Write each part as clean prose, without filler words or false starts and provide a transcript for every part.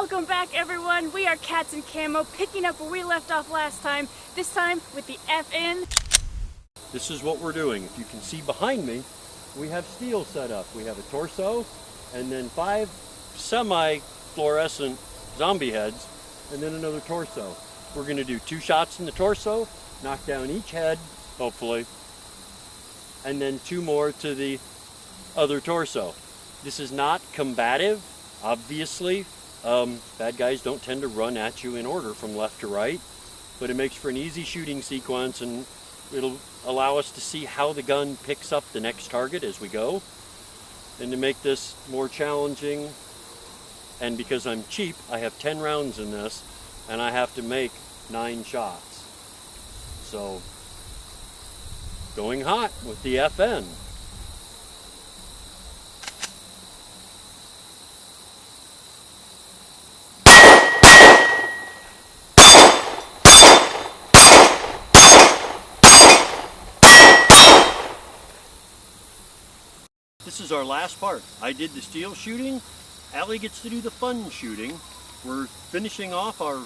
Welcome back, everyone. We are Cats in Camo, picking up where we left off last time, this time with the FN. This is what we're doing. If you can see behind me, we have steel set up. We have a torso and then 5 semi-fluorescent zombie heads and then another torso. We're going to do 2 shots in the torso, knock down each head, hopefully, and then 2 more to the other torso. This is not combative, obviously. Bad guys don't tend to run at you in order from left to right, but it makes for an easy shooting sequence, and it'll allow us to see how the gun picks up the next target as we go. And to make this more challenging, and because I'm cheap, I have 10 rounds in this, and I have to make 9 shots. So, going hot with the FN. This is our last part. I did the steel shooting. Allie gets to do the fun shooting. We're finishing off our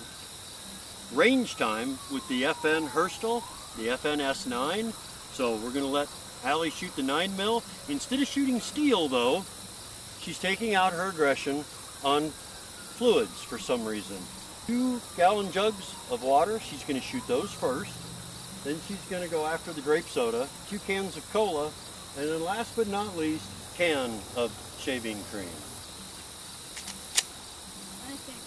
range time with the FN Herstal, the FN S9. So we're going to let Allie shoot the 9mm. Instead of shooting steel, though, she's taking out her aggression on fluids for some reason. 2-gallon jugs of water, she's going to shoot those first. Then she's going to go after the grape soda, 2 cans of cola, and then last but not least, can of shaving cream. I think.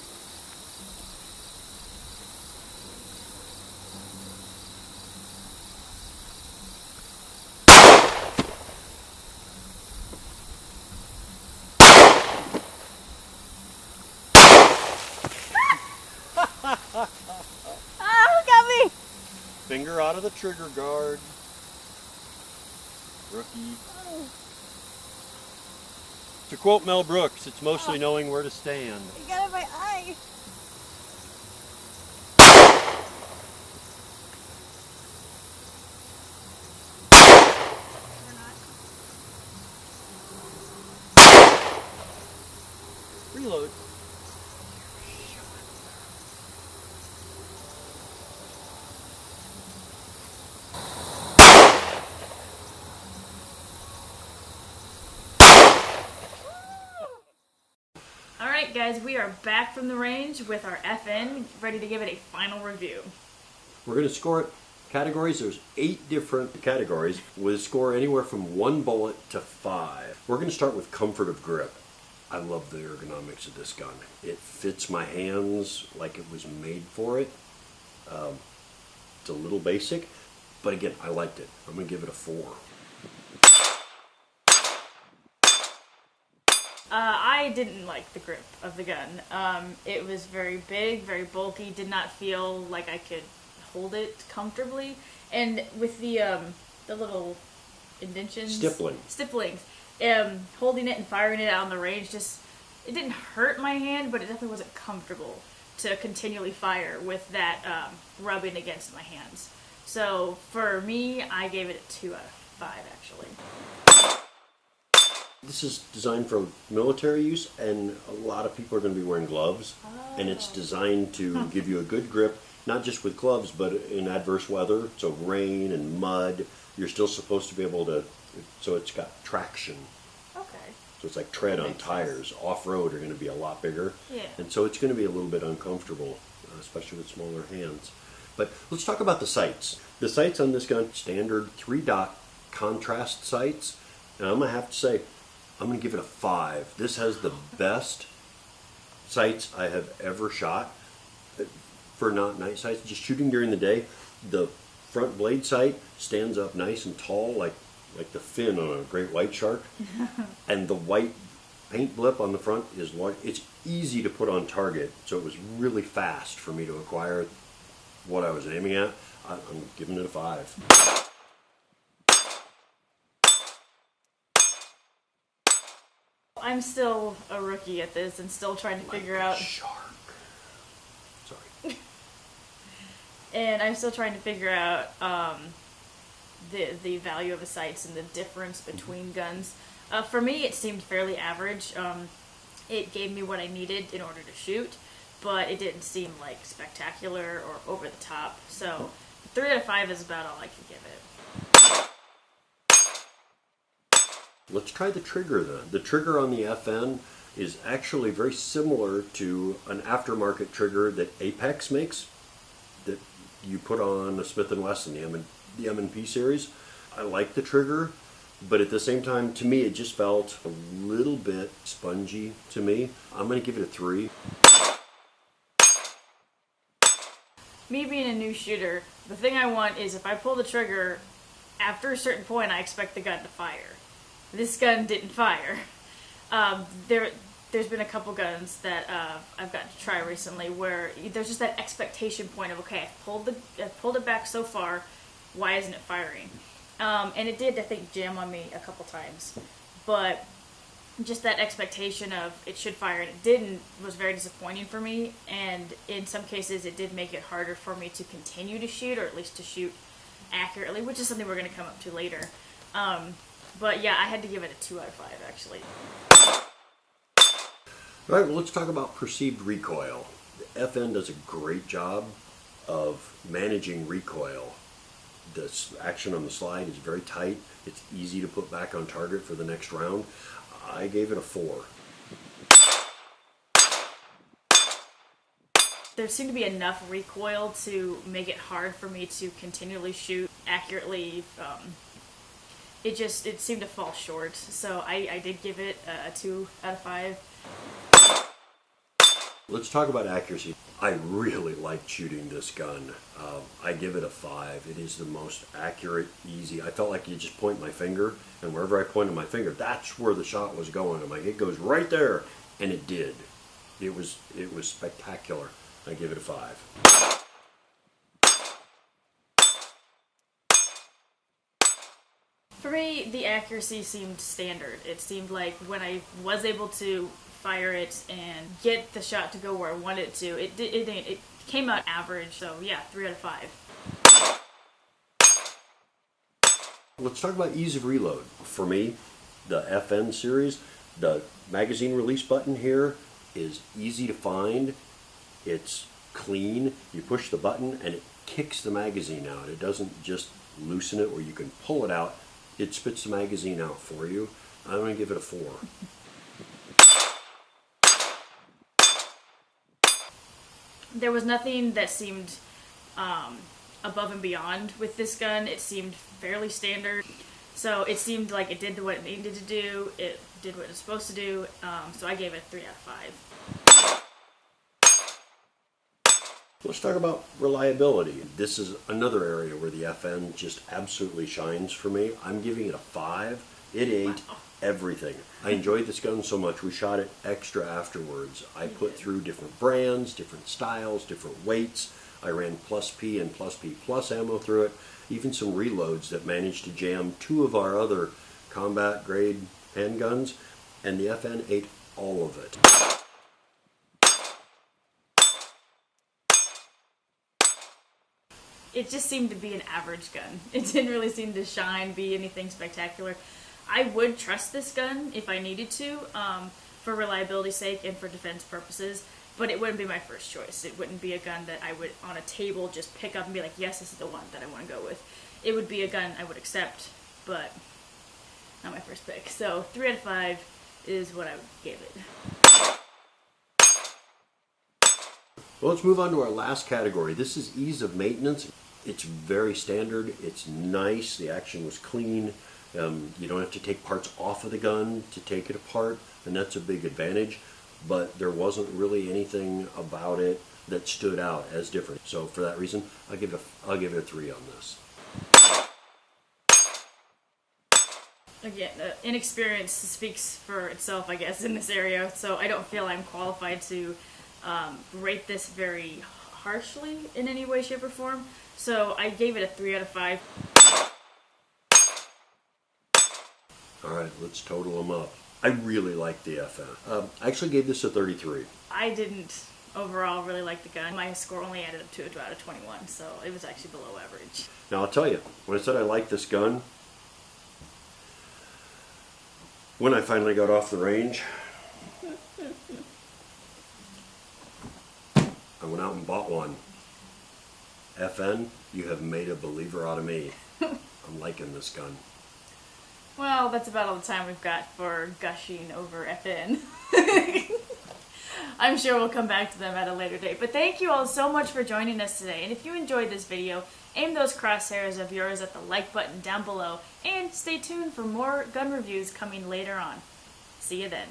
Look at me! Finger out of the trigger guard. Rookie. To quote Mel Brooks, it's mostly knowing where to stand. You got it in my eye. Reload. Alright guys, we are back from the range with our FN, ready to give it a final review. We're going to score it categories. There's 8 different categories with a score anywhere from 1 bullet to 5. We're going to start with comfort of grip. I love the ergonomics of this gun. It fits my hands like it was made for it. It's a little basic, but again, I liked it. I'm going to give it a 4. I didn't like the grip of the gun. It was very big, very bulky, did not feel like I could hold it comfortably. And with the little indentions, stipplings, holding it and firing it out on the range, it didn't hurt my hand, but it definitely wasn't comfortable to continually fire with that rubbing against my hands. So for me, I gave it a 2 out of 5 actually. This is designed for military use, and a lot of people are going to be wearing gloves, and it's designed to give you a good grip, not just with gloves, but in adverse weather, so rain and mud. You're still supposed to be able to, so it's got traction. Okay. So it's like tread on tires. Off-road are going to be a lot bigger, yeah. And so it's going to be a little bit uncomfortable, especially with smaller hands. But let's talk about the sights. The sights on this gun, standard 3-dot contrast sights, and I'm going to have to say, I'm going to give it a 5. This has the best sights I have ever shot for not night sights. Just shooting during the day, the front blade sight stands up nice and tall like the fin on a great white shark. And the white paint blip on the front is large. It's easy to put on target, so it was really fast for me to acquire what I was aiming at. I'm giving it a 5. I'm still a rookie at this and still trying to figure out. Shark. Sorry. And I'm still trying to figure out the value of the sights and the difference between guns. For me, it seemed fairly average. It gave me what I needed in order to shoot, but it didn't seem like spectacular or over the top. So 3 out of 5 is about all I could give it. Let's try the trigger then. The trigger on the FN is actually very similar to an aftermarket trigger that Apex makes, that you put on a Smith & Wesson, the M&P series. I like the trigger, but at the same time, to me, it just felt a little bit spongy to me. I'm going to give it a 3. Me being a new shooter, the thing I want is if I pull the trigger, after a certain point, I expect the gun to fire. This gun didn't fire. There's been a couple guns that I've gotten to try recently where there's just that expectation point of, okay, I've pulled it back so far, why isn't it firing? And it did, I think, jam on me a couple times. But just that expectation of it should fire and it didn't was very disappointing for me. And in some cases, it did make it harder for me to continue to shoot, or at least to shoot accurately, which is something we're going to come up to later. But yeah, I had to give it a 2 out of 5, actually. All right, well, let's talk about perceived recoil. The FN does a great job of managing recoil. The action on the slide is very tight. It's easy to put back on target for the next round. I gave it a 4. There seemed to be enough recoil to make it hard for me to continually shoot accurately. It seemed to fall short, so I did give it a 2 out of 5. Let's talk about accuracy. I really liked shooting this gun. I give it a 5. It is the most accurate, easy. I felt like you just point my finger, and wherever I pointed my finger, that's where the shot was going. I'm like, it goes right there, and it did. It was spectacular. I give it a 5. For me, the accuracy seemed standard. It seemed like when I was able to fire it and get the shot to go where I wanted it to, it came out average. So yeah, 3 out of 5. Let's talk about ease of reload. For me, the FN series, the magazine release button here is easy to find. It's clean. You push the button and it kicks the magazine out. It doesn't just loosen it where you can pull it out. It spits the magazine out for you. I'm going to give it a 4. There was nothing that seemed above and beyond with this gun. It seemed fairly standard. So it seemed like it did what it needed to do. It did what it was supposed to do. So I gave it a 3 out of 5. Let's talk about reliability. This is another area where the FN just absolutely shines for me. I'm giving it a 5. It ate everything. I enjoyed this gun so much, we shot it extra afterwards. I put through different brands, different styles, different weights. I ran plus P and plus P plus ammo through it. Even some reloads that managed to jam 2 of our other combat grade handguns, and the FN ate all of it. It just seemed to be an average gun. It didn't really seem to shine, be anything spectacular. I would trust this gun if I needed to, for reliability's sake and for defense purposes, but it wouldn't be my first choice. It wouldn't be a gun that I would, on a table, just pick up and be like, yes, this is the one that I want to go with. It would be a gun I would accept, but not my first pick. So 3 out of 5 is what I would give it. Well, let's move on to our last category. This is ease of maintenance. It's very standard. It's nice. The action was clean. You don't have to take parts off of the gun to take it apart, and that's a big advantage. But there wasn't really anything about it that stood out as different. So for that reason, I'll give it a 3 on this. Again, inexperience speaks for itself, I guess, in this area. So I don't feel I'm qualified to rate this very harshly in any way, shape, or form. So I gave it a 3 out of 5. All right, let's total them up. I really like the FN. I actually gave this a 33. I didn't overall really like the gun. My score only added up to about a 21, so it was actually below average. Now I'll tell you, when I said I liked this gun, when I finally got off the range, I went out and bought one. FN, you have made a believer out of me. I'm liking this gun. Well, that's about all the time we've got for gushing over FN. I'm sure we'll come back to them at a later date. But thank you all so much for joining us today. And if you enjoyed this video, aim those crosshairs of yours at the like button down below. And stay tuned for more gun reviews coming later on. See you then.